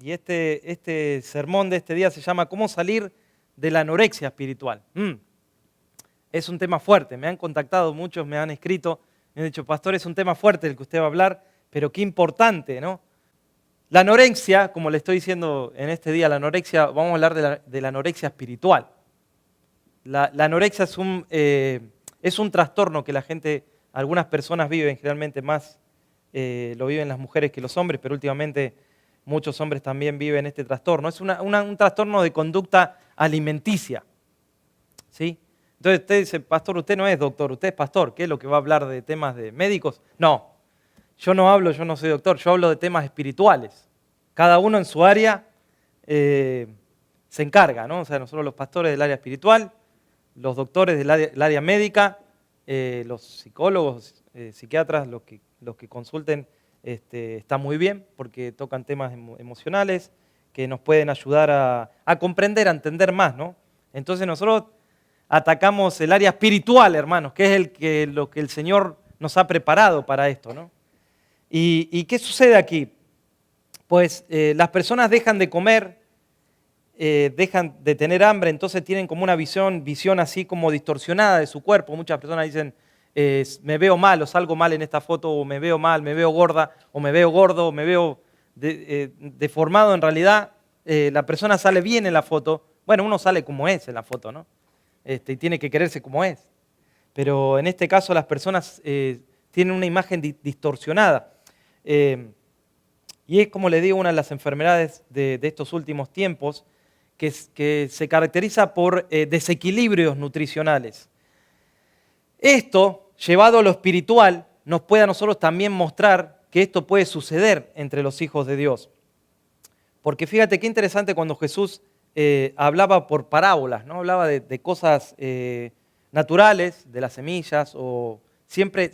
Y este sermón de este día se llama ¿Cómo salir de la anorexia espiritual? Es un tema fuerte, me han contactado muchos, me han escrito, me han dicho, pastor, es un tema fuerte del que usted va a hablar, pero qué importante, ¿no? La anorexia, como le estoy diciendo en este día, vamos a hablar de la anorexia espiritual. La anorexia es un trastorno que algunas personas viven, generalmente más lo viven las mujeres que los hombres, pero últimamente muchos hombres también viven este trastorno. Es un trastorno de conducta alimenticia, ¿sí? Entonces usted dice, pastor, usted no es doctor, usted es pastor, ¿qué es lo que va a hablar de temas de médicos? No, yo no soy doctor, yo hablo de temas espirituales. Cada uno en su área se encarga, ¿no? O sea, nosotros los pastores del área espiritual, los doctores del área médica, los psicólogos, psiquiatras, los que consulten, está muy bien porque tocan temas emocionales que nos pueden ayudar a comprender, a entender más, ¿no? Entonces nosotros atacamos el área espiritual, hermanos, que es lo que el Señor nos ha preparado para esto, ¿no? ¿Y qué sucede aquí? Pues las personas dejan de comer, dejan de tener hambre, entonces tienen como una visión así como distorsionada de su cuerpo. Muchas personas dicen, me veo mal o salgo mal en esta foto, o me veo mal, me veo gorda, o me veo gordo, o me veo deformado. En realidad, la persona sale bien en la foto. Bueno, uno sale como es en la foto, ¿no? Y tiene que quererse como es. Pero en este caso las personas tienen una imagen distorsionada. Y es, como le digo, una de las enfermedades de estos últimos tiempos que se caracteriza por desequilibrios nutricionales. Esto, llevado a lo espiritual, nos puede a nosotros también mostrar que esto puede suceder entre los hijos de Dios. Porque fíjate qué interesante cuando Jesús hablaba por parábolas, ¿no? Hablaba de cosas naturales, de las semillas, o siempre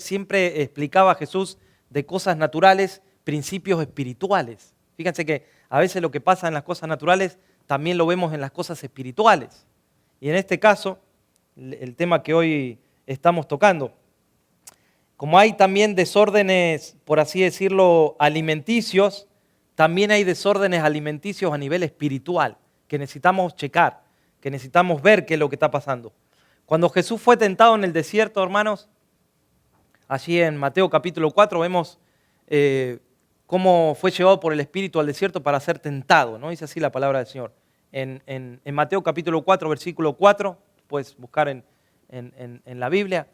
explicaba a Jesús de cosas naturales, principios espirituales. Fíjense que a veces lo que pasa en las cosas naturales también lo vemos en las cosas espirituales. Y en este caso, el tema que hoy estamos tocando, como hay también desórdenes, por así decirlo, alimenticios, también hay desórdenes alimenticios a nivel espiritual, que necesitamos checar, que necesitamos ver qué es lo que está pasando. Cuando Jesús fue tentado en el desierto, hermanos, allí en Mateo capítulo 4 vemos cómo fue llevado por el Espíritu al desierto para ser tentado, ¿no? Dice así la palabra del Señor. En Mateo capítulo 4, versículo 4, puedes buscar en la Biblia,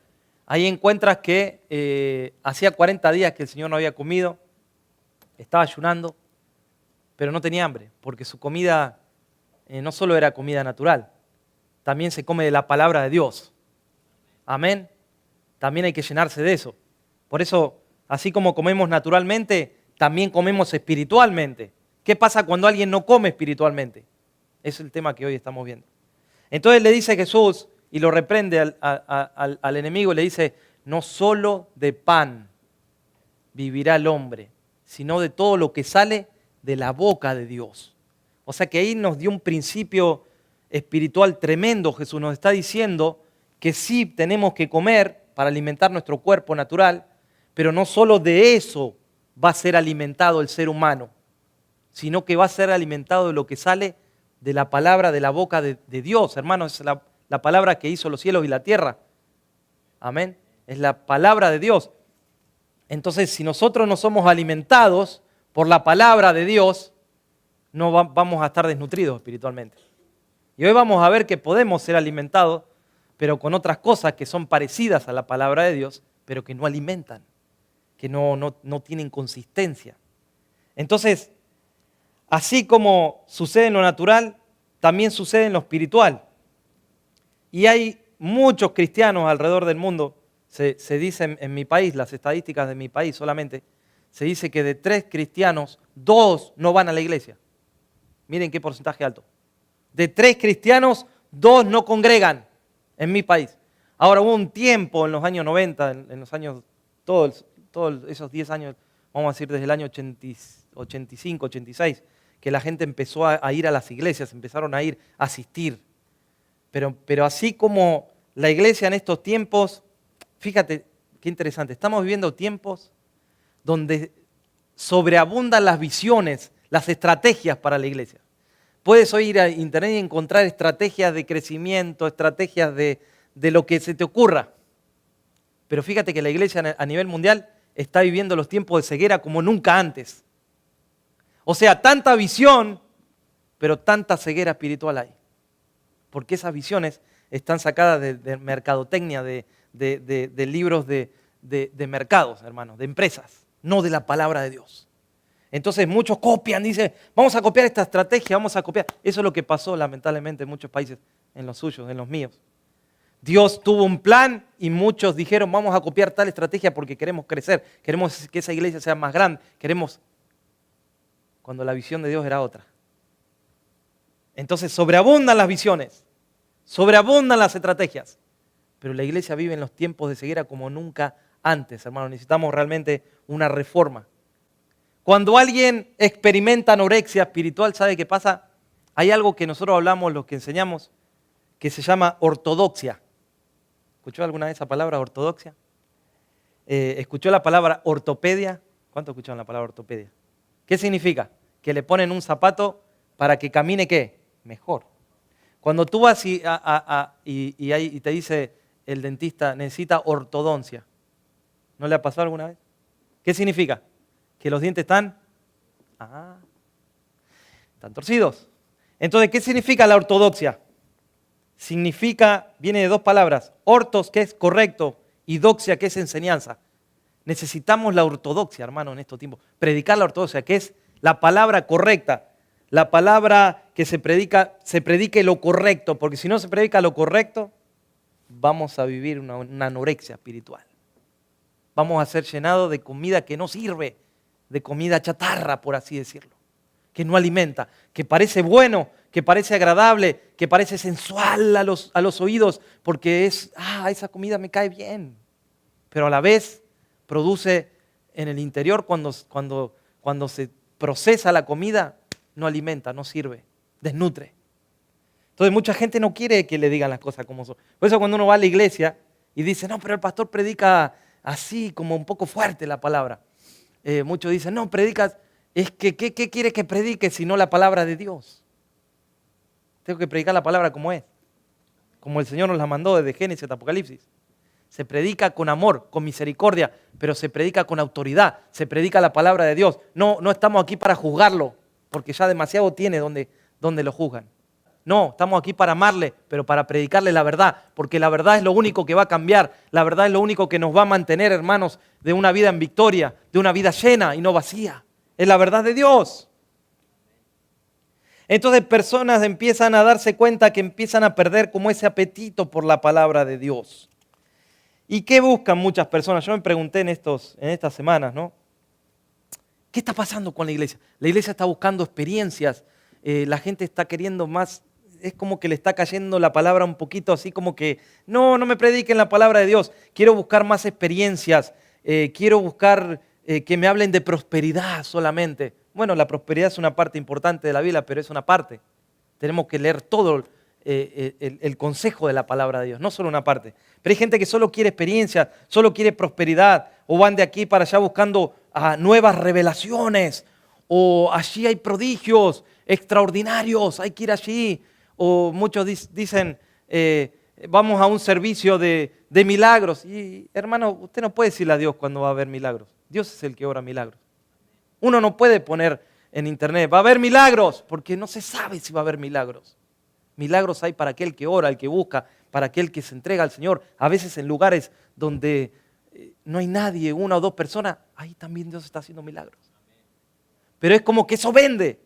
ahí encuentras que hacía 40 días que el Señor no había comido, estaba ayunando, pero no tenía hambre, porque su comida no solo era comida natural, también se come de la palabra de Dios. Amén. También hay que llenarse de eso. Por eso, así como comemos naturalmente, también comemos espiritualmente. ¿Qué pasa cuando alguien no come espiritualmente? Ese es el tema que hoy estamos viendo. Entonces le dice Jesús, y lo reprende al enemigo, le dice, no solo de pan vivirá el hombre, sino de todo lo que sale de la boca de Dios. O sea que ahí nos dio un principio espiritual tremendo. Jesús nos está diciendo que sí tenemos que comer para alimentar nuestro cuerpo natural, pero no solo de eso va a ser alimentado el ser humano, sino que va a ser alimentado de lo que sale de la palabra de la boca de Dios. Hermanos, es la palabra que hizo los cielos y la tierra. Amén. Es la palabra de Dios. Entonces, si nosotros no somos alimentados por la palabra de Dios, no vamos a estar desnutridos espiritualmente. Y hoy vamos a ver que podemos ser alimentados, pero con otras cosas que son parecidas a la palabra de Dios, pero que no alimentan, que no tienen consistencia. Entonces, así como sucede en lo natural, también sucede en lo espiritual. Y hay muchos cristianos alrededor del mundo, se dice en mi país, las estadísticas de mi país solamente, se dice que de 3 cristianos, 2 no van a la iglesia. Miren qué porcentaje alto. De 3 cristianos, 2 no congregan en mi país. Ahora hubo un tiempo en los años 90, en los años, todos esos 10 años, vamos a decir desde el año 85, 86, que la gente empezó a ir a las iglesias, empezaron a ir a asistir. Pero así como la iglesia en estos tiempos, fíjate qué interesante, estamos viviendo tiempos donde sobreabundan las visiones, las estrategias para la iglesia. Puedes ir a internet y encontrar estrategias de crecimiento, estrategias de lo que se te ocurra. Pero fíjate que la iglesia a nivel mundial está viviendo los tiempos de ceguera como nunca antes. O sea, tanta visión, pero tanta ceguera espiritual hay. Porque esas visiones están sacadas de mercadotecnia, de libros de mercados, hermanos, de empresas, no de la palabra de Dios. Entonces muchos copian, dicen, vamos a copiar esta estrategia, vamos a copiar. Eso es lo que pasó lamentablemente en muchos países, en los suyos, en los míos. Dios tuvo un plan y muchos dijeron, vamos a copiar tal estrategia porque queremos crecer, queremos que esa iglesia sea más grande, queremos... Cuando la visión de Dios era otra. Entonces sobreabundan las visiones, sobreabundan las estrategias, pero la iglesia vive en los tiempos de ceguera como nunca antes, hermanos. Necesitamos realmente una reforma. Cuando alguien experimenta anorexia espiritual, ¿sabe qué pasa? Hay algo que nosotros hablamos, los que enseñamos, que se llama ortodoxia. ¿Escuchó alguna vez esa palabra, ortodoxia? ¿Escuchó la palabra ortopedia? ¿Cuánto escucharon la palabra ortopedia? ¿Qué significa? Que le ponen un zapato para que camine, ¿qué? Mejor. Cuando tú vas y te dice el dentista, necesita ortodoncia. ¿No le ha pasado alguna vez? ¿Qué significa? Que los dientes están torcidos. Entonces, ¿qué significa la ortodoxia? Viene de dos palabras, ortos, que es correcto, y doxia, que es enseñanza. Necesitamos la ortodoxia, hermano, en estos tiempos. Predicar la ortodoxia, que es la palabra correcta, la palabra que se predique lo correcto, porque si no se predica lo correcto, vamos a vivir una anorexia espiritual. Vamos a ser llenados de comida que no sirve, de comida chatarra, por así decirlo, que no alimenta, que parece bueno, que parece agradable, que parece sensual a los oídos, porque esa comida me cae bien, pero a la vez produce en el interior, cuando se procesa la comida, no alimenta, no sirve, desnutre. Entonces mucha gente no quiere que le digan las cosas como son. Por eso cuando uno va a la iglesia y dice, no, pero el pastor predica así, como un poco fuerte la palabra. Muchos dicen, no, predicas, ¿qué quiere que predique si no la palabra de Dios? Tengo que predicar la palabra como es, como el Señor nos la mandó desde Génesis hasta Apocalipsis. Se predica con amor, con misericordia, pero se predica con autoridad, se predica la palabra de Dios. No estamos aquí para juzgarlo, porque ya demasiado tiene donde lo juzgan. No, estamos aquí para amarle, pero para predicarle la verdad, porque la verdad es lo único que va a cambiar, la verdad es lo único que nos va a mantener, hermanos, de una vida en victoria, de una vida llena y no vacía. Es la verdad de Dios. Entonces personas empiezan a darse cuenta que empiezan a perder como ese apetito por la palabra de Dios. ¿Y qué buscan muchas personas? Yo me pregunté en estas semanas, ¿no? ¿Qué está pasando con la iglesia? La iglesia está buscando experiencias, la gente está queriendo más, es como que le está cayendo la palabra un poquito así como que, no me prediquen la palabra de Dios, quiero buscar más experiencias, quiero buscar que me hablen de prosperidad solamente. Bueno, la prosperidad es una parte importante de la Biblia, pero es una parte. Tenemos que leer todo el consejo de la palabra de Dios, no solo una parte. Pero hay gente que solo quiere experiencia, solo quiere prosperidad, o van de aquí para allá buscando nuevas revelaciones, o allí hay prodigios extraordinarios, hay que ir allí. O muchos dicen, vamos a un servicio de milagros. Y hermano, usted no puede decirle a Dios cuando va a haber milagros. Dios es el que obra milagros. Uno no puede poner en internet, va a haber milagros, porque no se sabe si va a haber milagros. Milagros hay para aquel que ora, el que busca, para aquel que se entrega al Señor. A veces en lugares donde no hay nadie, una o dos personas, ahí también Dios está haciendo milagros. Pero es como que eso vende.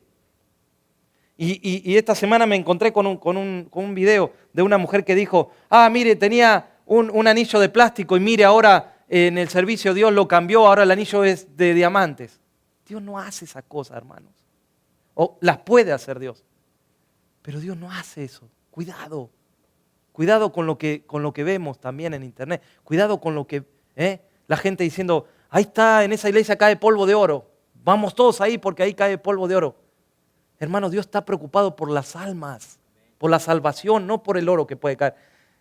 Y esta semana me encontré con un video de una mujer que dijo, mire, tenía un anillo de plástico y mire, ahora en el servicio Dios lo cambió, ahora el anillo es de diamantes. Dios no hace esas cosas, hermanos. O las puede hacer Dios. Pero Dios no hace eso. Cuidado. Cuidado con lo que vemos también en internet. Cuidado con lo que la gente diciendo, ahí está, en esa iglesia cae polvo de oro. Vamos todos ahí porque ahí cae polvo de oro. Hermanos, Dios está preocupado por las almas, por la salvación, no por el oro que puede caer.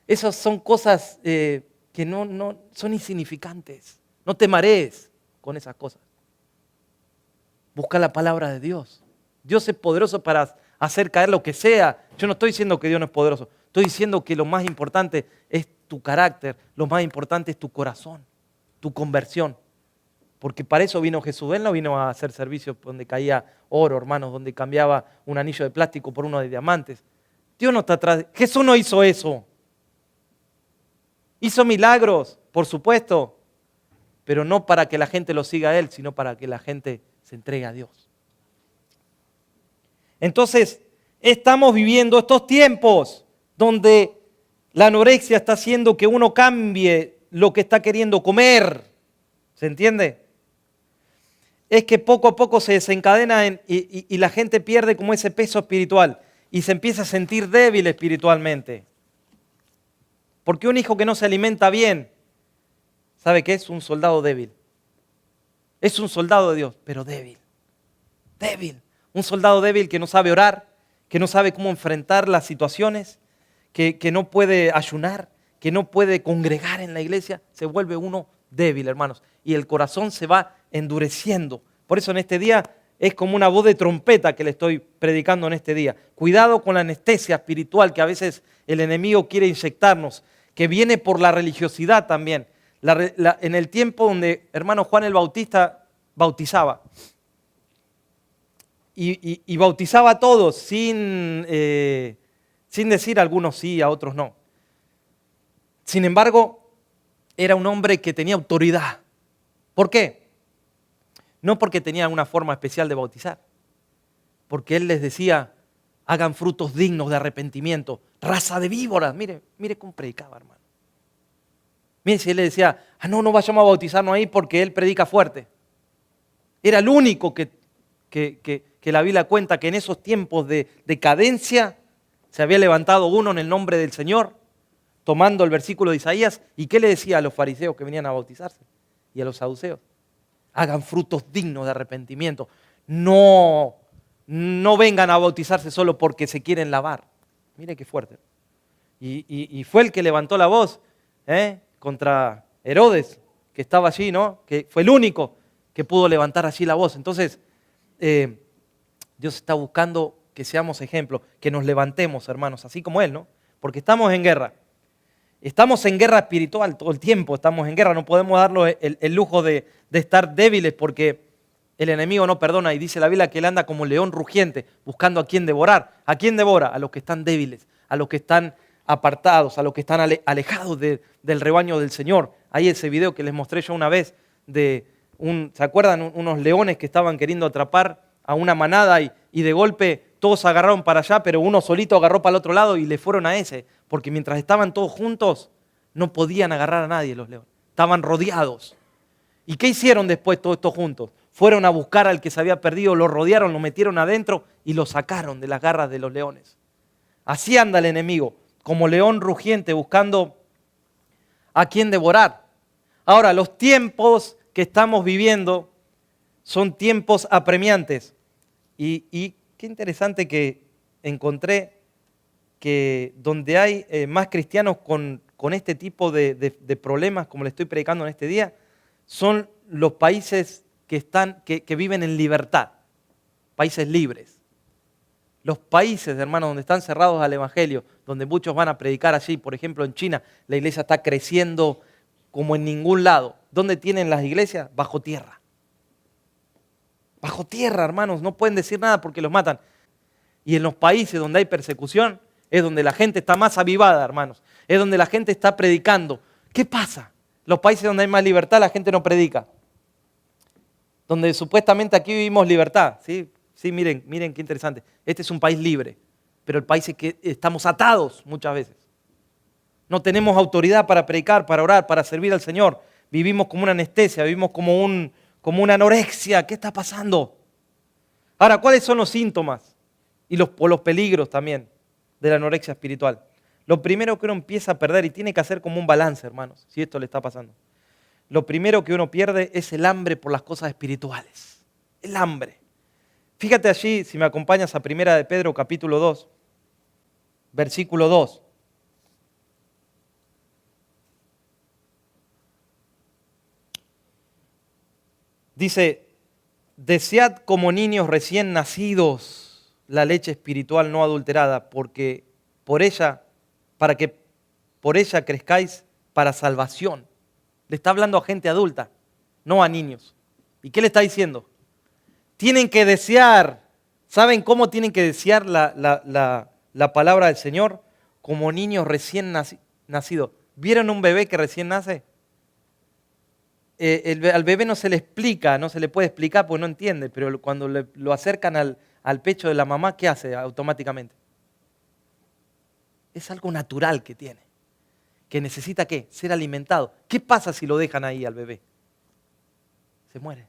Esas son cosas que no son insignificantes. No te marees con esas cosas. Busca la palabra de Dios. Dios es poderoso para hacer caer lo que sea. Yo no estoy diciendo que Dios no es poderoso. Estoy diciendo que lo más importante es tu carácter, lo más importante es tu corazón, tu conversión. Porque para eso vino Jesús. Él no vino a hacer servicios donde caía oro, hermanos, donde cambiaba un anillo de plástico por uno de diamantes. Dios no está atrás. Jesús no hizo eso. Hizo milagros, por supuesto, pero no para que la gente lo siga a Él, sino para que la gente se entregue a Dios. Entonces, estamos viviendo estos tiempos donde la anorexia está haciendo que uno cambie lo que está queriendo comer. ¿Se entiende? Es que poco a poco se desencadena y la gente pierde como ese peso espiritual y se empieza a sentir débil espiritualmente. Porque un hijo que no se alimenta bien, ¿sabe qué? Es un soldado débil. Es un soldado de Dios, pero débil. Débil. Un soldado débil que no sabe orar, que no sabe cómo enfrentar las situaciones, que no puede ayunar, que no puede congregar en la iglesia, se vuelve uno débil, hermanos. Y el corazón se va endureciendo. Por eso en este día es como una voz de trompeta que le estoy predicando en este día. Cuidado con la anestesia espiritual que a veces el enemigo quiere inyectarnos, que viene por la religiosidad también. En el tiempo donde hermano Juan el Bautista bautizaba, y bautizaba a todos sin decir a algunos sí, a otros no. Sin embargo, era un hombre que tenía autoridad. ¿Por qué? No porque tenía una forma especial de bautizar, porque él les decía, hagan frutos dignos de arrepentimiento, raza de víboras. Mire cómo predicaba, hermano. Mire, si él le decía, no vayamos a bautizarnos ahí porque él predica fuerte. Era el único que la Biblia cuenta que en esos tiempos de decadencia se había levantado uno en el nombre del Señor, tomando el versículo de Isaías. ¿Y qué le decía a los fariseos que venían a bautizarse? Y a los saduceos. Hagan frutos dignos de arrepentimiento. No vengan a bautizarse solo porque se quieren lavar. Mire qué fuerte. Y fue el que levantó la voz contra Herodes, que estaba allí, ¿no? Que fue el único que pudo levantar allí la voz. Entonces, Dios está buscando que seamos ejemplos, que nos levantemos, hermanos, así como Él, ¿no? Porque estamos en guerra. Estamos en guerra espiritual todo el tiempo, estamos en guerra. No podemos darnos el lujo de estar débiles porque el enemigo no perdona. Y dice la Biblia que Él anda como león rugiente, buscando a quién devorar. ¿A quién devora? A los que están débiles, a los que están apartados, a los que están alejados del rebaño del Señor. Hay ese video que les mostré yo una vez de ¿se acuerdan? Unos leones que estaban queriendo atrapar a una manada y de golpe todos agarraron para allá, pero uno solito agarró para el otro lado y le fueron a ese, porque mientras estaban todos juntos no podían agarrar a nadie los leones, estaban rodeados. ¿Y qué hicieron después todos estos juntos? Fueron a buscar al que se había perdido, lo rodearon, lo metieron adentro y lo sacaron de las garras de los leones. Así anda el enemigo, como león rugiente buscando a quién devorar. Ahora, los tiempos que estamos viviendo son tiempos apremiantes. Y qué interesante que encontré que donde hay más cristianos con este tipo de problemas, como le estoy predicando en este día, son los países que viven en libertad, países libres. Los países, hermanos, donde están cerrados al Evangelio, donde muchos van a predicar allí, por ejemplo en China, la iglesia está creciendo como en ningún lado. ¿Dónde tienen las iglesias? Bajo tierra. Bajo tierra, hermanos, no pueden decir nada porque los matan. Y en los países donde hay persecución, es donde la gente está más avivada, hermanos. Es donde la gente está predicando. ¿Qué pasa? Los países donde hay más libertad, la gente no predica. Donde supuestamente aquí vivimos libertad. Sí, miren qué interesante. Este es un país libre, pero el país es que estamos atados muchas veces. No tenemos autoridad para predicar, para orar, para servir al Señor. Vivimos como una anestesia, vivimos como una anorexia. ¿Qué está pasando? Ahora, ¿cuáles son los síntomas y los peligros también de la anorexia espiritual? Lo primero que uno empieza a perder, y tiene que hacer como un balance, hermanos, si esto le está pasando. Lo primero que uno pierde es el hambre por las cosas espirituales. El hambre. Fíjate allí, si me acompañas a 1 de Pedro capítulo 2, versículo 2. Dice, desead como niños recién nacidos la leche espiritual no adulterada, porque para que por ella crezcáis para salvación. Le está hablando a gente adulta, no a niños. ¿Y qué le está diciendo? Tienen que desear. ¿Saben cómo tienen que desear la palabra del Señor? Como niños recién nacidos. ¿Vieron un bebé que recién nace? Al bebé no se le explica, no se le puede explicar porque no entiende, pero cuando lo acercan al pecho de la mamá, ¿qué hace automáticamente? Es algo natural que tiene, que necesita ¿qué? Ser alimentado. ¿Qué pasa si lo dejan ahí al bebé? Se muere.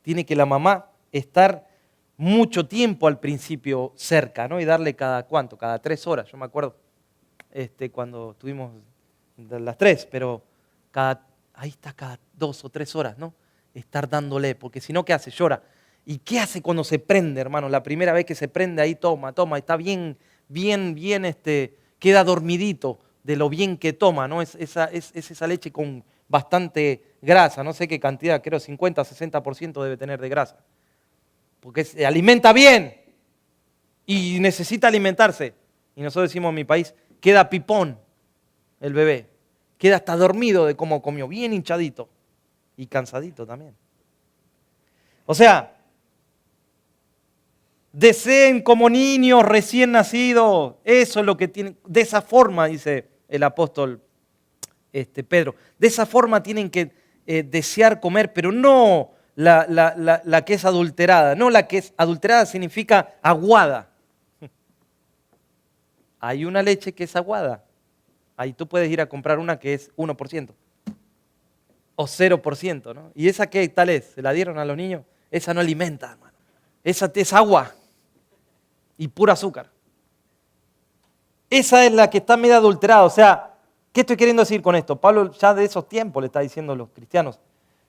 Tiene que la mamá estar mucho tiempo al principio cerca, ¿no? Y darle cada 3 horas, yo me acuerdo, cuando tuvimos las 3, pero ahí está cada 2 o 3 horas, ¿no? Estar dándole, porque si no, ¿qué hace? Llora. ¿Y qué hace cuando se prende, hermano? La primera vez que se prende, ahí toma, está bien, queda dormidito de lo bien que toma, ¿no? Es esa leche con bastante grasa, no sé qué cantidad, creo 50, 60% debe tener de grasa. Porque se alimenta bien y necesita alimentarse. Y nosotros decimos en mi país, queda pipón el bebé. Queda hasta dormido de cómo comió, bien hinchadito y cansadito también. O sea, deseen como niños recién nacidos. Eso es lo que tienen. De esa forma, dice el apóstol Pedro, de esa forma tienen que desear comer, pero no la que es adulterada. No, la que es adulterada significa aguada. Hay una leche que es aguada. Ahí tú puedes ir a comprar una que es 1% o 0%, ¿no? ¿Y esa qué tal es? ¿Se la dieron a los niños? Esa no alimenta, hermano. Esa es agua y pura azúcar. Esa es la que está medio adulterada. O sea, ¿qué estoy queriendo decir con esto? Pablo ya de esos tiempos le está diciendo a los cristianos,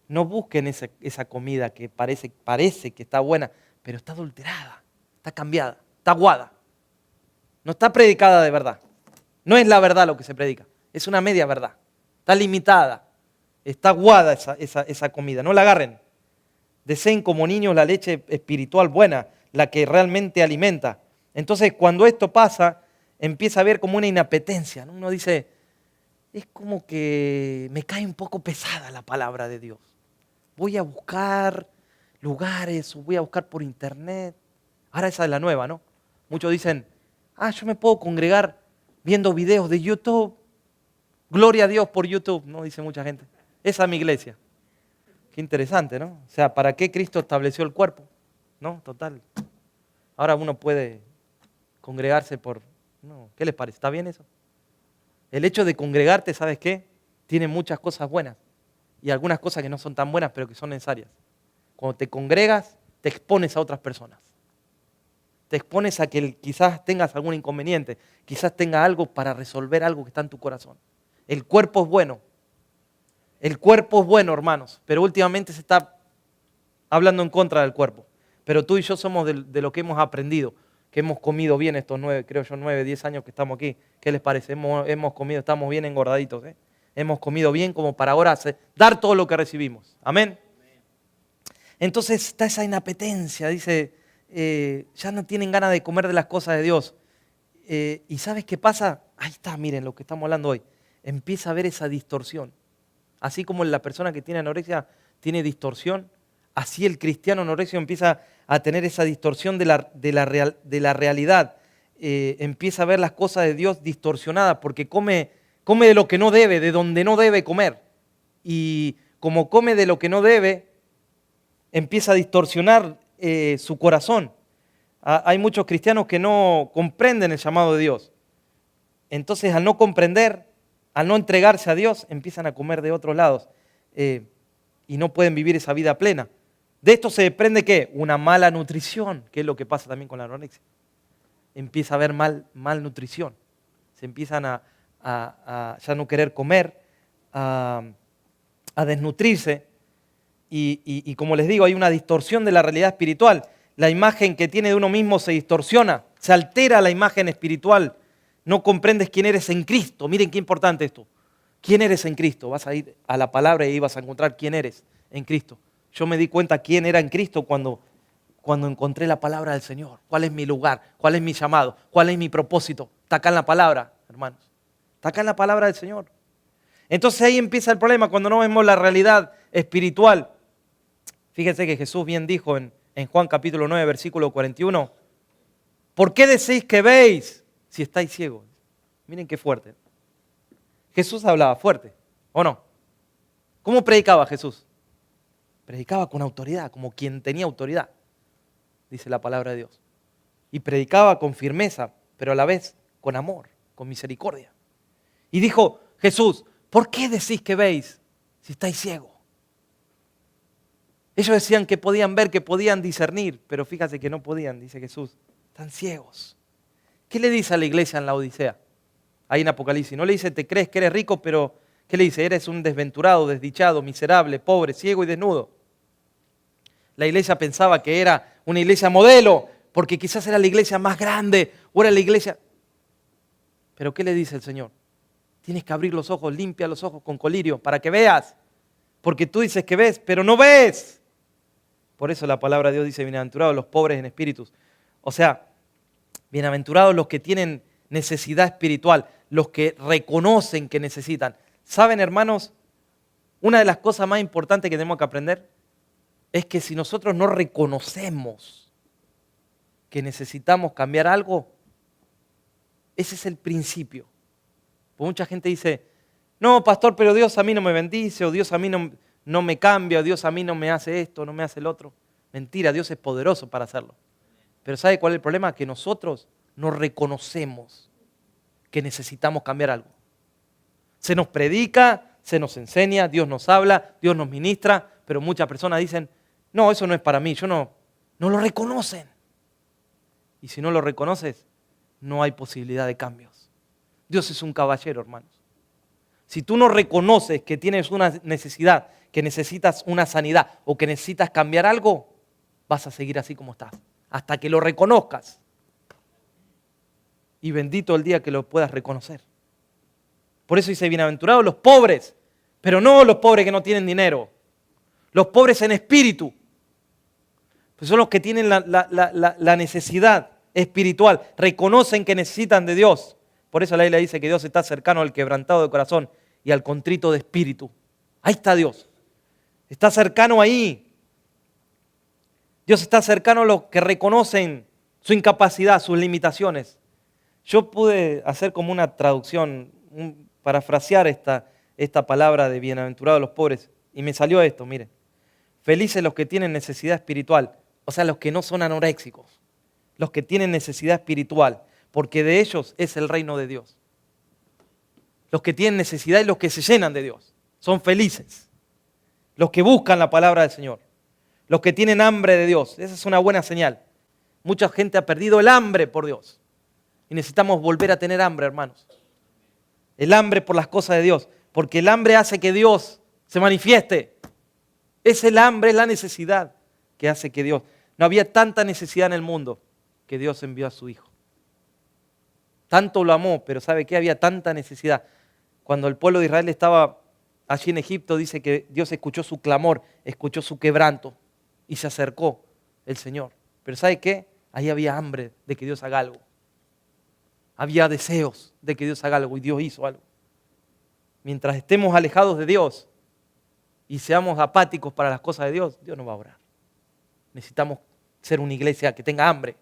no busquen esa comida que parece que está buena, pero está adulterada, está cambiada, está aguada. No está predicada de verdad. No es la verdad lo que se predica, es una media verdad. Está limitada, está aguada esa comida, no la agarren. Deseen como niños la leche espiritual buena, la que realmente alimenta. Entonces cuando esto pasa, empieza a haber como una inapetencia, ¿no? Uno dice, es como que me cae un poco pesada la palabra de Dios. Voy a buscar lugares, o voy a buscar por internet. Ahora esa es la nueva, ¿no? Muchos dicen, yo me puedo congregar viendo videos de YouTube. Gloria a Dios por YouTube, ¿no? Dice mucha gente. Esa es mi iglesia. Qué interesante, ¿no? O sea, ¿para qué Cristo estableció el cuerpo? ¿No? Total. Ahora uno puede congregarse por... No, ¿qué les parece? ¿Está bien eso? El hecho de congregarte, ¿sabes qué? Tiene muchas cosas buenas y algunas cosas que no son tan buenas, pero que son necesarias. Cuando te congregas, te expones a otras personas. Te expones a que quizás tengas algún inconveniente, quizás tenga algo para resolver algo que está en tu corazón. El cuerpo es bueno. El cuerpo es bueno, hermanos, pero últimamente se está hablando en contra del cuerpo. Pero tú y yo somos de lo que hemos aprendido, que hemos comido bien estos 9, 10 años que estamos aquí. ¿Qué les parece? Hemos comido, estamos bien engordaditos. Hemos comido bien como para ahora dar todo lo que recibimos. Amén. Entonces está esa inapetencia, dice, ya no tienen ganas de comer de las cosas de Dios. ¿Y sabes qué pasa? Ahí está, miren lo que estamos hablando hoy. Empieza a haber esa distorsión. Así como la persona que tiene anorexia tiene distorsión, así el cristiano anoréxico empieza a tener esa distorsión de la realidad. Empieza a ver las cosas de Dios distorsionadas porque come de lo que no debe, de donde no debe comer. Y como come de lo que no debe, empieza a distorsionar su corazón. Hay muchos cristianos que no comprenden el llamado de Dios. Entonces, al no comprender, al no entregarse a Dios, empiezan a comer de otros lados y no pueden vivir esa vida plena. De esto se desprende ¿qué? Una mala nutrición, que es lo que pasa también con la anorexia. Empieza a haber malnutrición. Se empiezan a ya no querer comer, a desnutrirse. Y como les digo, hay una distorsión de la realidad espiritual. La imagen que tiene de uno mismo se distorsiona, se altera la imagen espiritual. No comprendes quién eres en Cristo. Miren qué importante esto. ¿Quién eres en Cristo? Vas a ir a la palabra y ahí vas a encontrar quién eres en Cristo. Yo me di cuenta quién era en Cristo cuando encontré la palabra del Señor. ¿Cuál es mi lugar? ¿Cuál es mi llamado? ¿Cuál es mi propósito? Está acá en la palabra, hermanos. Está acá en la palabra del Señor. Entonces ahí empieza el problema cuando no vemos la realidad espiritual. Fíjense que Jesús bien dijo en Juan capítulo 9, versículo 41, ¿por qué decís que veis si estáis ciegos? Miren qué fuerte. Jesús hablaba fuerte, ¿o no? ¿Cómo predicaba Jesús? Predicaba con autoridad, como quien tenía autoridad, dice la palabra de Dios. Y predicaba con firmeza, pero a la vez con amor, con misericordia. Y dijo Jesús, ¿por qué decís que veis si estáis ciegos? Ellos decían que podían ver, que podían discernir, pero fíjate que no podían, dice Jesús. Están ciegos. ¿Qué le dice a la iglesia en la Odisea? Ahí en Apocalipsis. No le dice, te crees que eres rico, pero ¿qué le dice? Eres un desventurado, desdichado, miserable, pobre, ciego y desnudo. La iglesia pensaba que era una iglesia modelo, porque quizás era la iglesia más grande, o era la iglesia... Pero ¿qué le dice el Señor? Tienes que abrir los ojos, limpia los ojos con colirio, para que veas. Porque tú dices que ves, pero no ves. Por eso la palabra de Dios dice, bienaventurados los pobres en espíritus. O sea, bienaventurados los que tienen necesidad espiritual, los que reconocen que necesitan. ¿Saben, hermanos? Una de las cosas más importantes que tenemos que aprender es que si nosotros no reconocemos que necesitamos cambiar algo, ese es el principio. Pues mucha gente dice, no, pastor, pero Dios a mí no me bendice, o Dios a mí no me cambia, o Dios a mí no me hace esto, no me hace el otro. Mentira, Dios es poderoso para hacerlo. Pero ¿sabe cuál es el problema? Que nosotros no reconocemos que necesitamos cambiar algo. Se nos predica, se nos enseña, Dios nos habla, Dios nos ministra, pero muchas personas dicen, no, eso no es para mí, no lo reconocen. Y si no lo reconoces, no hay posibilidad de cambios. Dios es un caballero, hermanos. Si tú no reconoces que tienes una necesidad, que necesitas una sanidad o que necesitas cambiar algo, vas a seguir así como estás, hasta que lo reconozcas. Y bendito el día que lo puedas reconocer. Por eso dice, bienaventurados los pobres, pero no los pobres que no tienen dinero, los pobres en espíritu, pues son los que tienen la necesidad espiritual, reconocen que necesitan de Dios. Por eso la Biblia dice que Dios está cercano al quebrantado de corazón y al contrito de espíritu. Ahí está Dios. Está cercano ahí. Dios está cercano a los que reconocen su incapacidad, sus limitaciones. Yo pude hacer como una traducción, parafrasear esta palabra de bienaventurados los pobres y me salió esto, miren. Felices los que tienen necesidad espiritual, o sea, los que no son anoréxicos, los que tienen necesidad espiritual, porque de ellos es el reino de Dios. Los que tienen necesidad y los que se llenan de Dios son felices. Los que buscan la palabra del Señor, los que tienen hambre de Dios, esa es una buena señal. Mucha gente ha perdido el hambre por Dios y necesitamos volver a tener hambre, hermanos. El hambre por las cosas de Dios, porque el hambre hace que Dios se manifieste. Es el hambre, es la necesidad que hace que Dios... No había tanta necesidad en el mundo que Dios envió a su Hijo. Tanto lo amó, pero ¿sabe qué? Había tanta necesidad. Cuando el pueblo de Israel estaba allí en Egipto, dice que Dios escuchó su clamor, escuchó su quebranto y se acercó el Señor. Pero ¿sabe qué? Ahí había hambre de que Dios haga algo. Había deseos de que Dios haga algo y Dios hizo algo. Mientras estemos alejados de Dios y seamos apáticos para las cosas de Dios, Dios no va a obrar. Necesitamos ser una iglesia que tenga hambre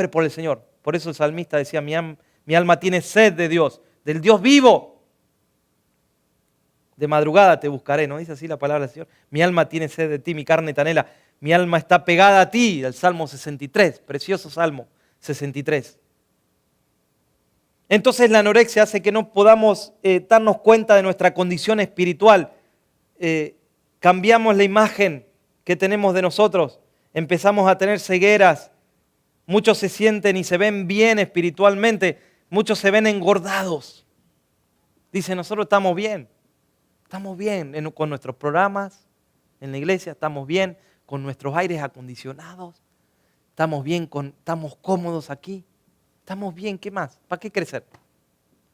por el Señor. Por eso el salmista decía, mi alma tiene sed de Dios, del Dios vivo. De madrugada te buscaré, ¿no dice así la palabra del Señor? Mi alma tiene sed de ti, mi carne te anhela, mi alma está pegada a ti, del Salmo 63, precioso Salmo 63. Entonces la anorexia hace que no podamos darnos cuenta de nuestra condición espiritual. Cambiamos la imagen que tenemos de nosotros, empezamos a tener cegueras, muchos se sienten y se ven bien espiritualmente, muchos se ven engordados. Dicen, nosotros estamos bien con nuestros programas en la iglesia, estamos bien con nuestros aires acondicionados, estamos cómodos aquí, estamos bien, ¿qué más? ¿Para qué crecer?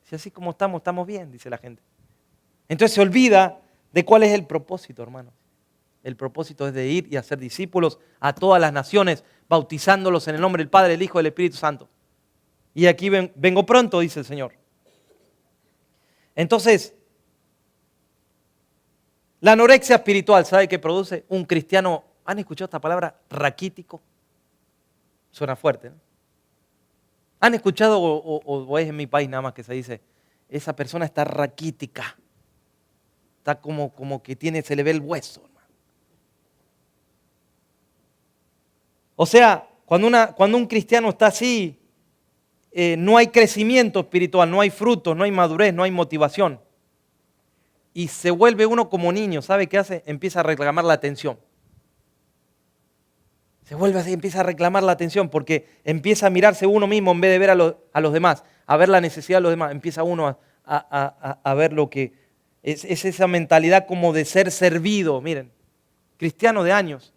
Si así como estamos bien, dice la gente. Entonces se olvida de cuál es el propósito, hermanos. El propósito es de ir y hacer discípulos a todas las naciones, bautizándolos en el nombre del Padre, del Hijo y del Espíritu Santo. Y aquí vengo pronto, dice el Señor. Entonces, la anorexia espiritual, ¿sabe qué produce? Un cristiano, ¿han escuchado esta palabra? Raquítico. Suena fuerte, ¿no? ¿Han escuchado o es en mi país nada más que se dice, esa persona está raquítica? Está como que se le ve el hueso, hermano. O sea, cuando un cristiano está así, no hay crecimiento espiritual, no hay fruto, no hay madurez, no hay motivación. Y se vuelve uno como niño, ¿sabe qué hace? Empieza a reclamar la atención. Se vuelve así, empieza a reclamar la atención porque empieza a mirarse uno mismo en vez de ver a los demás, a ver la necesidad de los demás. Empieza uno a ver lo que es esa mentalidad como de ser servido. Miren, cristianos de años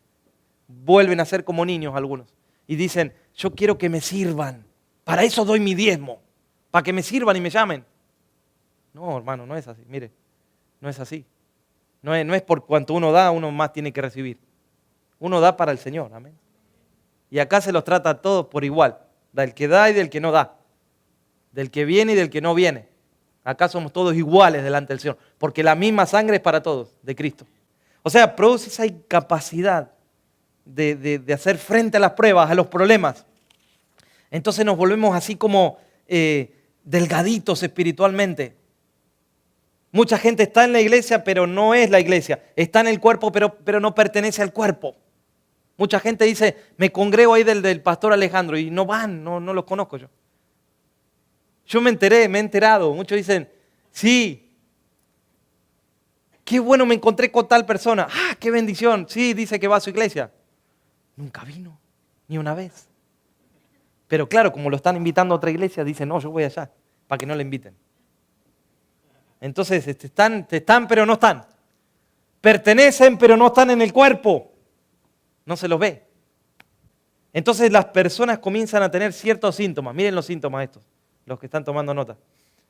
vuelven a ser como niños algunos y dicen, yo quiero que me sirvan, para eso doy mi diezmo, para que me sirvan y me llamen. No, hermano, no es así, mire, no es así. No es por cuanto uno da, uno más tiene que recibir. Uno da para el Señor, amén. Y acá se los trata a todos por igual, del que da y del que no da, del que viene y del que no viene. Acá somos todos iguales delante del Señor, porque la misma sangre es para todos, de Cristo. O sea, produce esa incapacidad de hacer frente a las pruebas, a los problemas. Entonces nos volvemos así como delgaditos espiritualmente. Mucha gente está en la iglesia, pero no es la iglesia. Está en el cuerpo, pero no pertenece al cuerpo. Mucha gente dice, me congrego ahí del pastor Alejandro, y no van, no los conozco yo. Yo me he enterado. Muchos dicen, sí, qué bueno me encontré con tal persona. Ah, qué bendición. Sí, dice que va a su iglesia. Nunca vino, ni una vez. Pero claro, como lo están invitando a otra iglesia, dicen, no, yo voy allá, para que no le inviten. Entonces, están pero no están. Pertenecen, pero no están en el cuerpo. No se los ve. Entonces las personas comienzan a tener ciertos síntomas. Miren los síntomas estos, los que están tomando nota.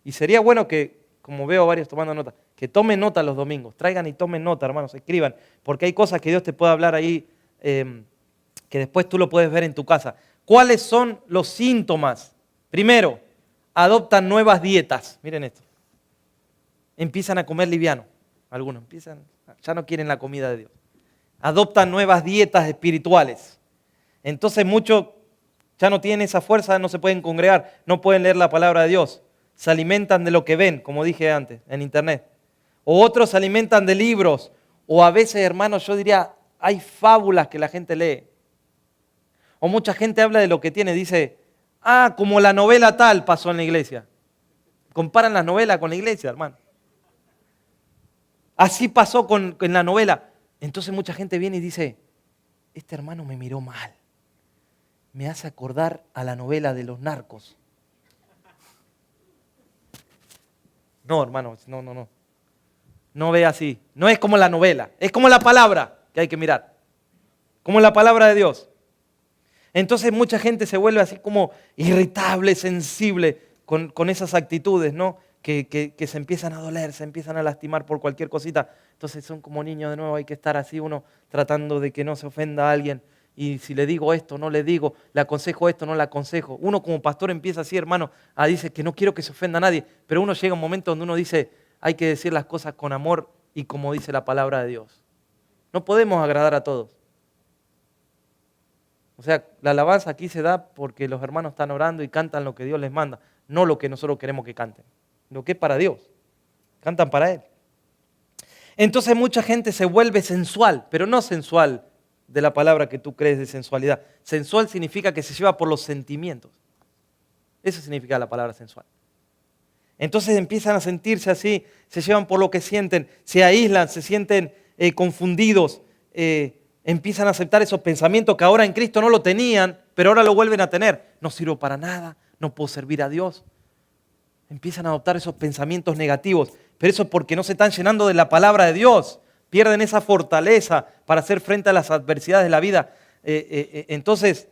Y sería bueno que, como veo varios tomando nota, que tomen nota los domingos. Traigan y tomen nota, hermanos, escriban. Porque hay cosas que Dios te puede hablar ahí, que después tú lo puedes ver en tu casa. ¿Cuáles son los síntomas? Primero, adoptan nuevas dietas. Miren esto. Empiezan a comer liviano. Algunos ya no quieren la comida de Dios. Adoptan nuevas dietas espirituales. Entonces muchos ya no tienen esa fuerza, no se pueden congregar, no pueden leer la palabra de Dios. Se alimentan de lo que ven, como dije antes, en internet. O otros se alimentan de libros. O a veces, hermanos, yo diría, hay fábulas que la gente lee. O mucha gente habla de lo que tiene, dice, como la novela tal pasó en la iglesia. Comparan las novelas con la iglesia, hermano. Así pasó en la novela. Entonces mucha gente viene y dice, este hermano me miró mal. Me hace acordar a la novela de los narcos. No, hermano, no. No ve así. No es como la novela, es como la palabra que hay que mirar. Como la palabra de Dios. Entonces mucha gente se vuelve así como irritable, sensible con esas actitudes, ¿no? Que se empiezan a doler, se empiezan a lastimar por cualquier cosita. Entonces son como niños de nuevo, hay que estar así uno tratando de que no se ofenda a alguien. Y si le digo esto, no le digo, le aconsejo esto, no le aconsejo. Uno como pastor empieza así, hermano, a decir que no quiero que se ofenda a nadie. Pero uno llega a un momento donde uno dice, hay que decir las cosas con amor y como dice la palabra de Dios. No podemos agradar a todos. O sea, la alabanza aquí se da porque los hermanos están orando y cantan lo que Dios les manda, no lo que nosotros queremos que canten, lo que es para Dios. Cantan para Él. Entonces mucha gente se vuelve sensual, pero no sensual de la palabra que tú crees de sensualidad. Sensual significa que se lleva por los sentimientos. Eso significa la palabra sensual. Entonces empiezan a sentirse así, se llevan por lo que sienten, se aíslan, se sienten confundidos, empiezan a aceptar esos pensamientos que ahora en Cristo no lo tenían, pero ahora lo vuelven a tener. No sirvo para nada, no puedo servir a Dios. Empiezan a adoptar esos pensamientos negativos, pero eso es porque no se están llenando de la palabra de Dios. Pierden esa fortaleza para hacer frente a las adversidades de la vida. Entonces,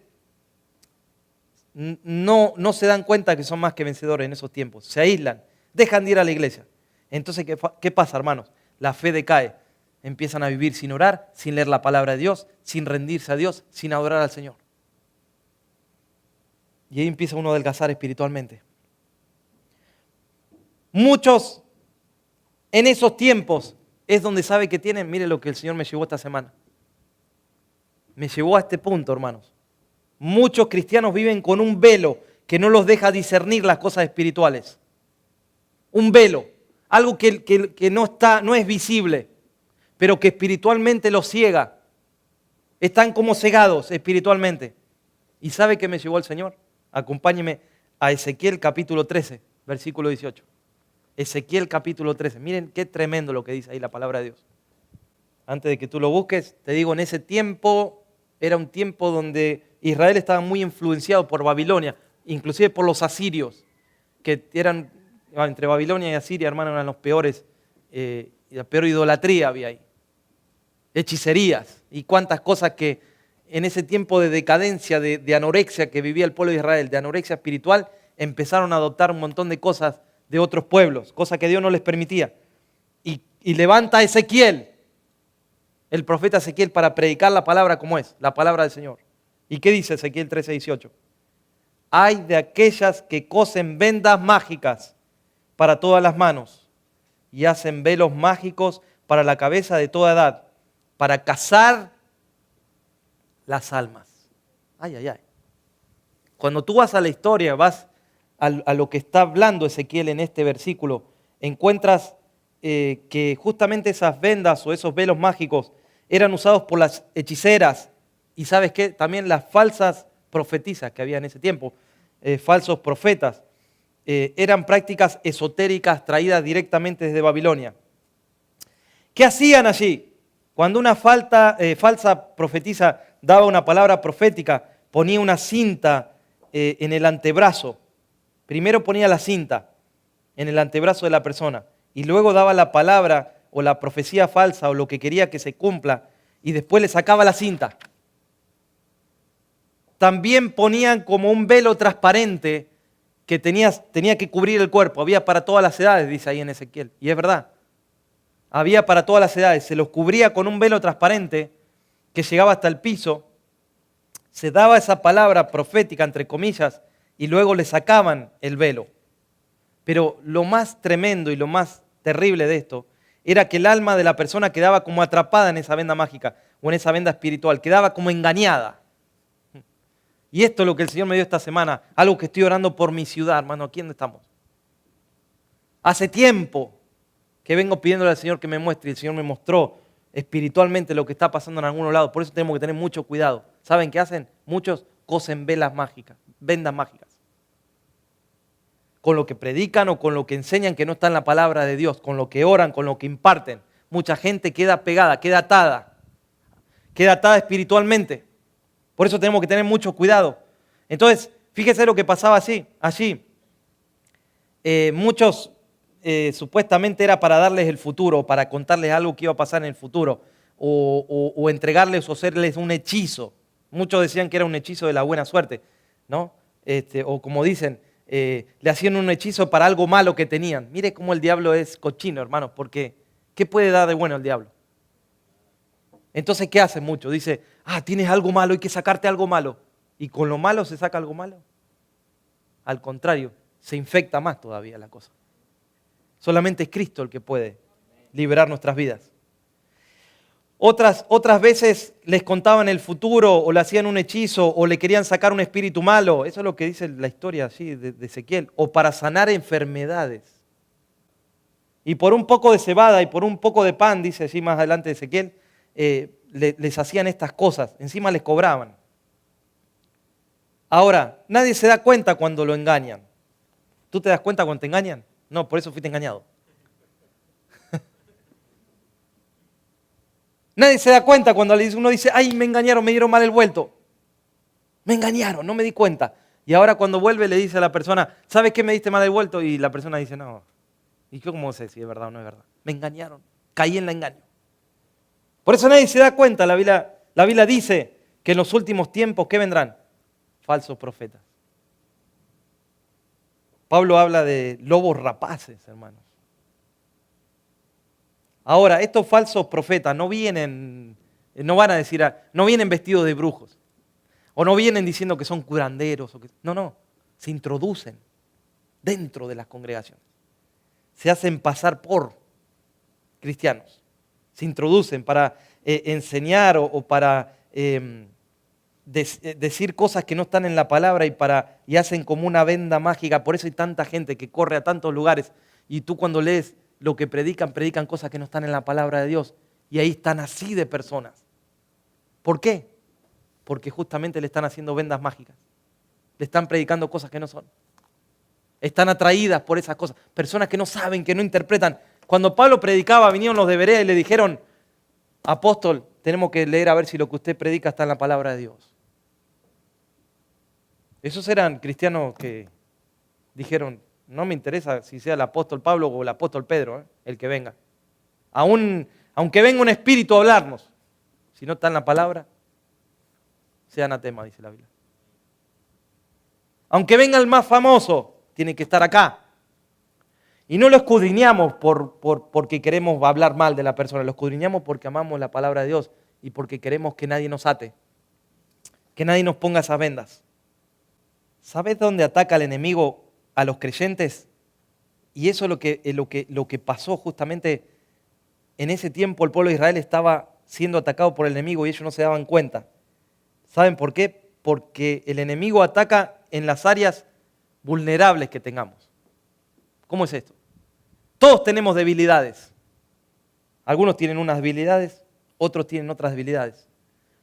no se dan cuenta que son más que vencedores en esos tiempos. Se aíslan, dejan de ir a la iglesia. Entonces, ¿qué pasa, hermanos? La fe decae. empiezan a vivir sin orar, sin leer la palabra de Dios, sin rendirse a Dios, sin adorar al Señor. Y ahí empieza uno a adelgazar espiritualmente. Muchos en esos tiempos es donde sabe que tienen, mire lo que el Señor me llevó esta semana. Me llevó a este punto, hermanos. Muchos cristianos viven con un velo que no los deja discernir las cosas espirituales. Un velo, algo que no es visible, pero que espiritualmente los ciega. Están como cegados espiritualmente. ¿Y sabe qué me llevó el Señor? Acompáñeme a Ezequiel capítulo 13, versículo 18. Ezequiel capítulo 13. Miren qué tremendo lo que dice ahí la palabra de Dios. Antes de que tú lo busques, te digo, en ese tiempo era un tiempo donde Israel estaba muy influenciado por Babilonia, inclusive por los asirios, que eran, entre Babilonia y Asiria, hermano, eran los peores, la peor idolatría había ahí. Hechicerías y cuantas cosas que en ese tiempo de decadencia, de anorexia que vivía el pueblo de Israel, de anorexia espiritual, empezaron a adoptar un montón de cosas de otros pueblos, cosas que Dios no les permitía. Y levanta a Ezequiel, el profeta Ezequiel, para predicar la palabra como es, la palabra del Señor. ¿Y qué dice Ezequiel 13:18? Hay de aquellas que cosen vendas mágicas para todas las manos y hacen velos mágicos para la cabeza de toda edad, para cazar las almas. Ay, ay, ay. Cuando tú vas a la historia, vas a lo que está hablando Ezequiel en este versículo, encuentras que justamente esas vendas o esos velos mágicos eran usados por las hechiceras y, ¿sabes qué? También las falsas profetisas que había en ese tiempo, falsos profetas, eran prácticas esotéricas traídas directamente desde Babilonia. ¿Qué hacían allí? Cuando una falsa profetisa daba una palabra profética, ponía una cinta en el antebrazo. Primero ponía la cinta en el antebrazo de la persona y luego daba la palabra o la profecía falsa o lo que quería que se cumpla y después le sacaba la cinta. También ponían como un velo transparente que tenía que cubrir el cuerpo. Había para todas las edades, dice ahí en Ezequiel. Y es verdad. Había para todas las edades. Se los cubría con un velo transparente que llegaba hasta el piso. Se daba esa palabra profética, entre comillas, y luego le sacaban el velo. Pero lo más tremendo y lo más terrible de esto era que el alma de la persona quedaba como atrapada en esa venda mágica o en esa venda espiritual, quedaba como engañada. Y esto es lo que el Señor me dio esta semana, algo que estoy orando por mi ciudad, hermano. ¿Aquí dónde estamos? Hace tiempo que vengo pidiéndole al Señor que me muestre y el Señor me mostró espiritualmente lo que está pasando en algunos lados. Por eso tenemos que tener mucho cuidado. ¿Saben qué hacen? Muchos cosen velas mágicas, vendas mágicas. Con lo que predican o con lo que enseñan que no está en la palabra de Dios, con lo que oran, con lo que imparten. Mucha gente queda pegada, queda atada espiritualmente. Por eso tenemos que tener mucho cuidado. Entonces, fíjese lo que pasaba allí. Muchos supuestamente era para darles el futuro, para contarles algo que iba a pasar en el futuro, o entregarles o hacerles un hechizo. Muchos decían que era un hechizo de la buena suerte, ¿no? O como dicen, le hacían un hechizo para algo malo que tenían. Mire cómo el diablo es cochino, hermanos, porque ¿qué puede dar de bueno el diablo? Entonces, ¿qué hace mucho? Dice, tienes algo malo, hay que sacarte algo malo. ¿Y con lo malo se saca algo malo? Al contrario, se infecta más todavía la cosa. Solamente es Cristo el que puede liberar nuestras vidas. Otras veces les contaban el futuro o le hacían un hechizo o le querían sacar un espíritu malo. Eso es lo que dice la historia así de Ezequiel. O para sanar enfermedades. Y por un poco de cebada y por un poco de pan, dice así más adelante Ezequiel, les hacían estas cosas. Encima les cobraban. Ahora, nadie se da cuenta cuando lo engañan. ¿Tú te das cuenta cuando te engañan? No, por eso fuiste engañado. Nadie se da cuenta cuando uno dice, ay, me engañaron, me dieron mal el vuelto. Me engañaron, no me di cuenta. Y ahora cuando vuelve le dice a la persona, ¿sabes qué me diste mal el vuelto? Y la persona dice, no. ¿Y yo cómo sé si es verdad o no es verdad? Me engañaron, caí en el engaño. Por eso nadie se da cuenta. La Biblia dice que en los últimos tiempos, ¿qué vendrán? Falsos profetas. Pablo habla de lobos rapaces, hermanos. Ahora, estos falsos profetas no van a decir, no vienen vestidos de brujos, o no vienen diciendo que son curanderos, no, se introducen dentro de las congregaciones, se hacen pasar por cristianos, se introducen para enseñar o para decir cosas que no están en la palabra y hacen como una venda mágica. Por eso hay tanta gente que corre a tantos lugares y tú cuando lees lo que predican cosas que no están en la palabra de Dios y ahí están así de personas. ¿Por qué? Porque justamente le están haciendo vendas mágicas, le están predicando cosas que no son. Están atraídas por esas cosas, personas que no saben, que no interpretan. Cuando Pablo predicaba, vinieron los de Berea y le dijeron, apóstol, tenemos que leer a ver si lo que usted predica está en la palabra de Dios. Esos eran cristianos que dijeron, no me interesa si sea el apóstol Pablo o el apóstol Pedro, el que venga. Aunque venga un espíritu a hablarnos, si no está en la palabra, sea anatema, dice la Biblia. Aunque venga el más famoso, tiene que estar acá. Y no lo escudriñamos porque queremos hablar mal de la persona, lo escudriñamos porque amamos la palabra de Dios y porque queremos que nadie nos ate, que nadie nos ponga esas vendas. ¿Sabes dónde ataca el enemigo a los creyentes? Y eso es lo que pasó justamente en ese tiempo. El pueblo de Israel estaba siendo atacado por el enemigo y ellos no se daban cuenta. ¿Saben por qué? Porque el enemigo ataca en las áreas vulnerables que tengamos. ¿Cómo es esto? Todos tenemos debilidades. Algunos tienen unas debilidades, otros tienen otras debilidades.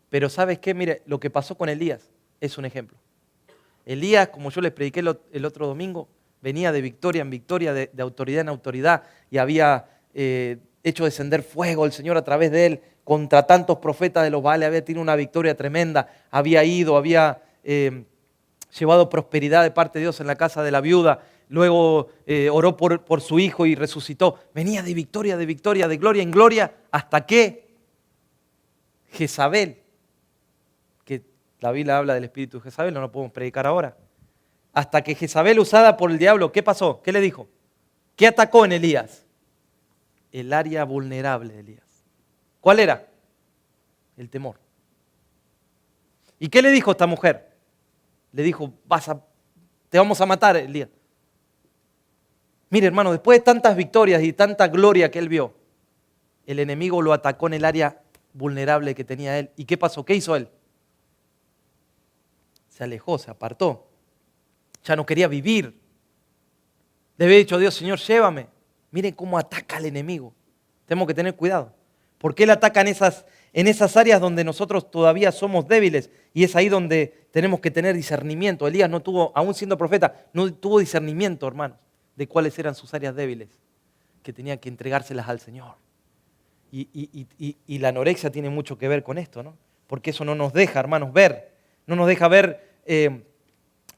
Pero ¿sabes qué? Mire, lo que pasó con Elías es un ejemplo. Elías, como yo les prediqué el otro domingo, venía de victoria en victoria, de autoridad en autoridad, y había hecho descender fuego el Señor a través de él contra tantos profetas de los Baales, había tenido una victoria tremenda, había llevado prosperidad de parte de Dios en la casa de la viuda, luego oró por su hijo y resucitó. Venía de victoria, de gloria en gloria, hasta que Jezabel, que la Biblia habla del espíritu de Jezabel, no lo podemos predicar ahora, hasta que Jezabel, usada por el diablo, ¿qué pasó? ¿Qué le dijo? ¿Qué atacó en Elías? El área vulnerable de Elías. ¿Cuál era? El temor. ¿Y qué le dijo esta mujer? Le dijo, te vamos a matar, Elías. Mire, hermano, después de tantas victorias y tanta gloria que él vio, el enemigo lo atacó en el área vulnerable que tenía él. ¿Y qué pasó? ¿Qué hizo él? Se alejó, se apartó. Ya no quería vivir. Le había dicho a Dios, Señor, llévame. Miren cómo ataca al enemigo. Tenemos que tener cuidado. Porque él ataca en esas áreas donde nosotros todavía somos débiles. Y es ahí donde tenemos que tener discernimiento. Elías no tuvo, aún siendo profeta, no tuvo discernimiento, hermanos, de cuáles eran sus áreas débiles, que tenía que entregárselas al Señor. Y la anorexia tiene mucho que ver con esto, ¿no? Porque eso no nos deja, hermanos, no nos deja ver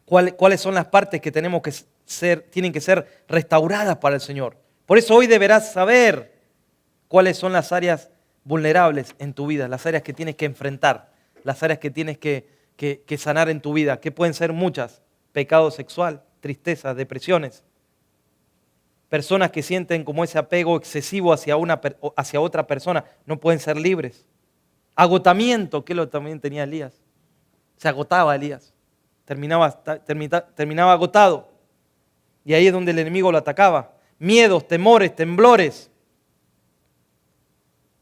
cuáles son las partes que tienen que ser restauradas para el Señor. Por eso hoy deberás saber cuáles son las áreas vulnerables en tu vida, las áreas que tienes que enfrentar, las áreas que tienes que sanar en tu vida, que pueden ser muchas: pecado sexual, tristeza, depresiones, personas que sienten como ese apego excesivo hacia otra persona, no pueden ser libres. Agotamiento, que también tenía Elías. Se agotaba Elías, terminaba agotado. Y ahí es donde el enemigo lo atacaba. Miedos, temores, temblores.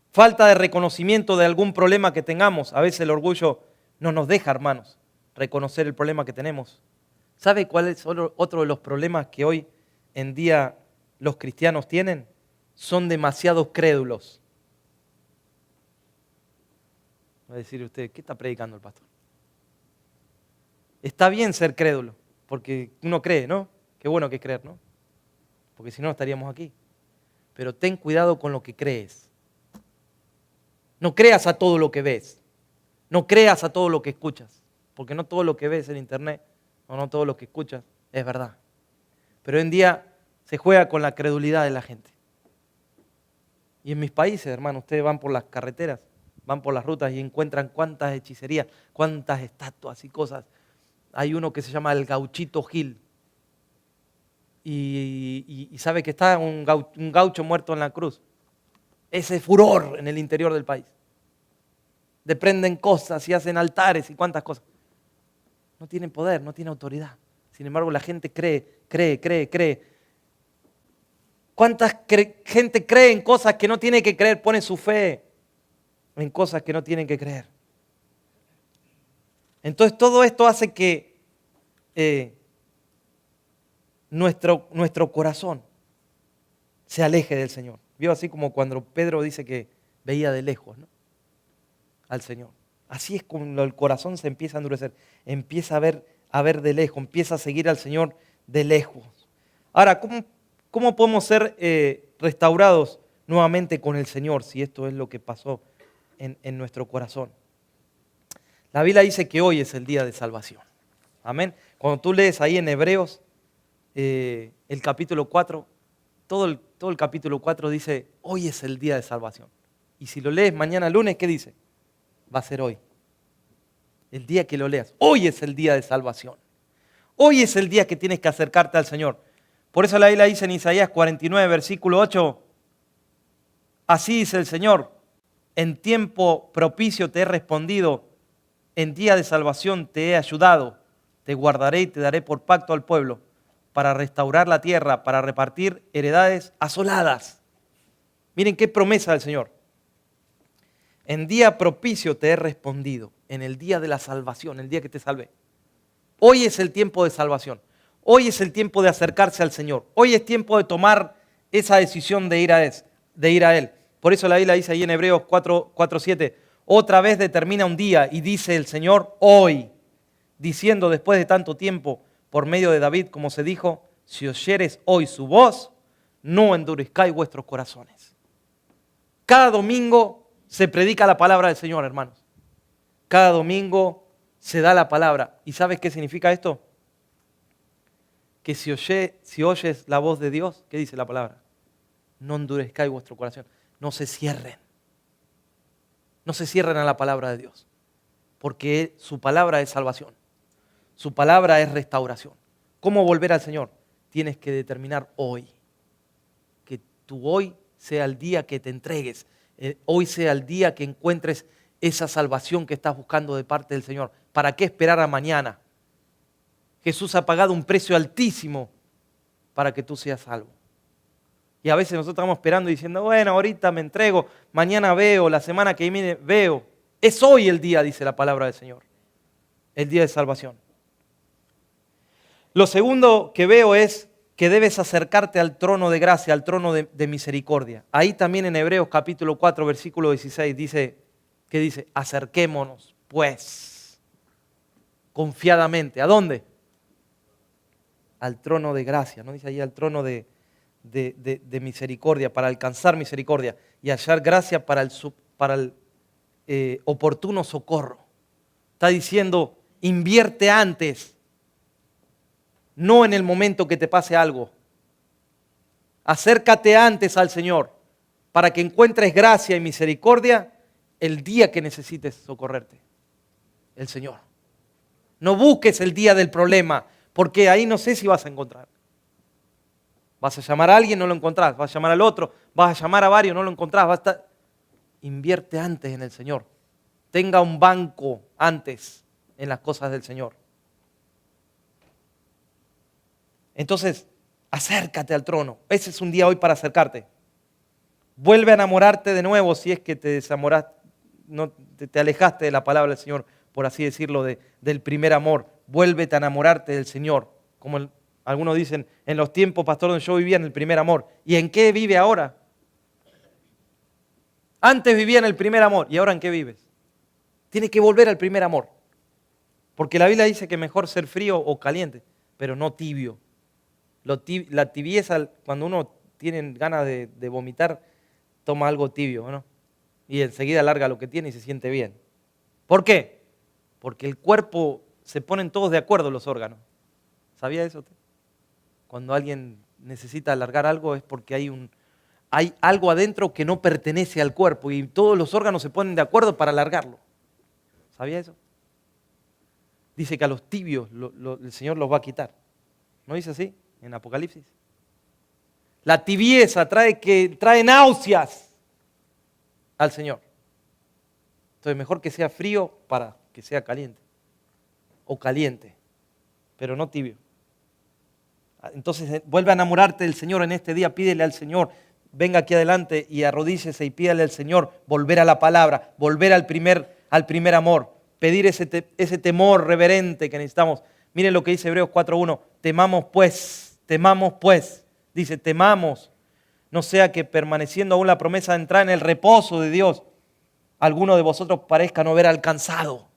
Falta de reconocimiento de algún problema que tengamos. A veces el orgullo no nos deja, hermanos, reconocer el problema que tenemos. ¿Sabe cuál es otro de los problemas que hoy en día los cristianos tienen? Son demasiados crédulos. Va a decir usted, ¿qué está predicando el pastor? Está bien ser crédulo, porque uno cree, ¿no? Qué bueno que es creer, ¿no? Porque si no, no estaríamos aquí. Pero ten cuidado con lo que crees. No creas a todo lo que ves. No creas a todo lo que escuchas. Porque no todo lo que ves en internet o no todo lo que escuchas es verdad. Pero hoy en día se juega con la credulidad de la gente. Y en mis países, hermano, ustedes van por las carreteras, van por las rutas y encuentran cuántas hechicerías, cuántas estatuas y cosas. Hay uno que se llama el Gauchito Gil. Y sabe que está un gaucho muerto en la cruz. ese furor en el interior del país. Desprenden cosas y hacen altares y cuántas cosas. No tienen poder, no tienen autoridad. Sin embargo, la gente cree. ¿Cuánta gente cree en cosas que no tiene que creer? Pone su fe en cosas que no tienen que creer. Entonces todo esto hace que nuestro corazón se aleje del Señor. Vio así como cuando Pedro dice que veía de lejos, ¿no?, al Señor. Así es como el corazón se empieza a endurecer, empieza a ver de lejos, empieza a seguir al Señor de lejos. Ahora, ¿cómo podemos ser restaurados nuevamente con el Señor si esto es lo que pasó en nuestro corazón? La Biblia dice que hoy es el día de salvación. Amén. Cuando tú lees ahí en Hebreos el capítulo 4, todo el capítulo 4 dice, hoy es el día de salvación. Y si lo lees mañana lunes, ¿qué dice? Va a ser hoy. El día que lo leas. Hoy es el día de salvación. Hoy es el día que tienes que acercarte al Señor. Por eso la Biblia dice en Isaías 49, versículo 8, así dice el Señor, en tiempo propicio te he respondido, en día de salvación te he ayudado, te guardaré y te daré por pacto al pueblo, para restaurar la tierra, para repartir heredades asoladas. Miren qué promesa del Señor. En día propicio te he respondido, en el día de la salvación, el día que te salvé. Hoy es el tiempo de salvación. Hoy es el tiempo de acercarse al Señor. Hoy es tiempo de tomar esa decisión de ir a Él. Por eso la Biblia dice ahí en Hebreos 4:7, otra vez determina un día y dice el Señor hoy, diciendo después de tanto tiempo, por medio de David, como se dijo, si oyeres hoy su voz, no endurezcáis vuestros corazones. Cada domingo se predica la palabra del Señor, hermanos. Cada domingo se da la palabra. ¿Y sabes qué significa esto? Que si oyes la voz de Dios, ¿qué dice la palabra? No endurezcáis vuestro corazón. No se cierren. No se cierren a la palabra de Dios. Porque su palabra es salvación. Su palabra es restauración. ¿Cómo volver al Señor? Tienes que determinar hoy. Que tu hoy sea el día que te entregues. Hoy sea el día que encuentres esa salvación que estás buscando de parte del Señor. ¿Para qué esperar a mañana? Jesús ha pagado un precio altísimo para que tú seas salvo. Y a veces nosotros estamos esperando y diciendo, bueno, ahorita me entrego, mañana veo, la semana que viene veo. Es hoy el día, dice la palabra del Señor. El día de salvación. Lo segundo que veo es que debes acercarte al trono de gracia, al trono de misericordia. Ahí también en Hebreos capítulo 4, versículo 16 dice, ¿qué dice? Acerquémonos, pues, confiadamente. ¿A dónde? Al trono de gracia, ¿no? Dice ahí al trono de misericordia, para alcanzar misericordia y hallar gracia para el oportuno socorro. Está diciendo, invierte antes, no en el momento que te pase algo. Acércate antes al Señor para que encuentres gracia y misericordia el día que necesites socorrerte. El Señor. No busques el día del problema, porque ahí no sé si vas a encontrar. Vas a llamar a alguien, no lo encontrás. Vas a llamar al otro, vas a llamar a varios, no lo encontrás. Invierte antes en el Señor. Tenga un banco antes en las cosas del Señor. Entonces, acércate al trono. Ese es un día hoy para acercarte. Vuelve a enamorarte de nuevo si es que te desamoraste, no, te alejaste de la palabra del Señor, por así decirlo, del primer amor. Vuélvete a enamorarte del Señor. Como algunos dicen, en los tiempos, pastor, donde yo vivía en el primer amor. ¿Y en qué vive ahora? Antes vivía en el primer amor. ¿Y ahora en qué vives? Tienes que volver al primer amor. Porque la Biblia dice que mejor ser frío o caliente, pero no tibio. La tibieza, cuando uno tiene ganas de vomitar, toma algo tibio, ¿no? Y enseguida larga lo que tiene y se siente bien. ¿Por qué? Porque el cuerpo, se ponen todos de acuerdo los órganos. ¿Sabía eso usted? Cuando alguien necesita alargar algo es porque hay algo adentro que no pertenece al cuerpo y todos los órganos se ponen de acuerdo para alargarlo. ¿Sabía eso? Dice que a los tibios el Señor los va a quitar. ¿No dice así en Apocalipsis? La tibieza trae náuseas. al Señor. Entonces mejor que sea frío para que sea caliente. O caliente, pero no tibio. Entonces vuelve a enamorarte del Señor en este día, pídele al Señor, venga aquí adelante y arrodíllese y pídale al Señor volver a la palabra, volver al primer amor, pedir ese temor reverente que necesitamos. Miren lo que dice Hebreos 4.1, temamos pues, dice temamos, no sea que permaneciendo aún la promesa de entrar en el reposo de Dios, alguno de vosotros parezca no haber alcanzado.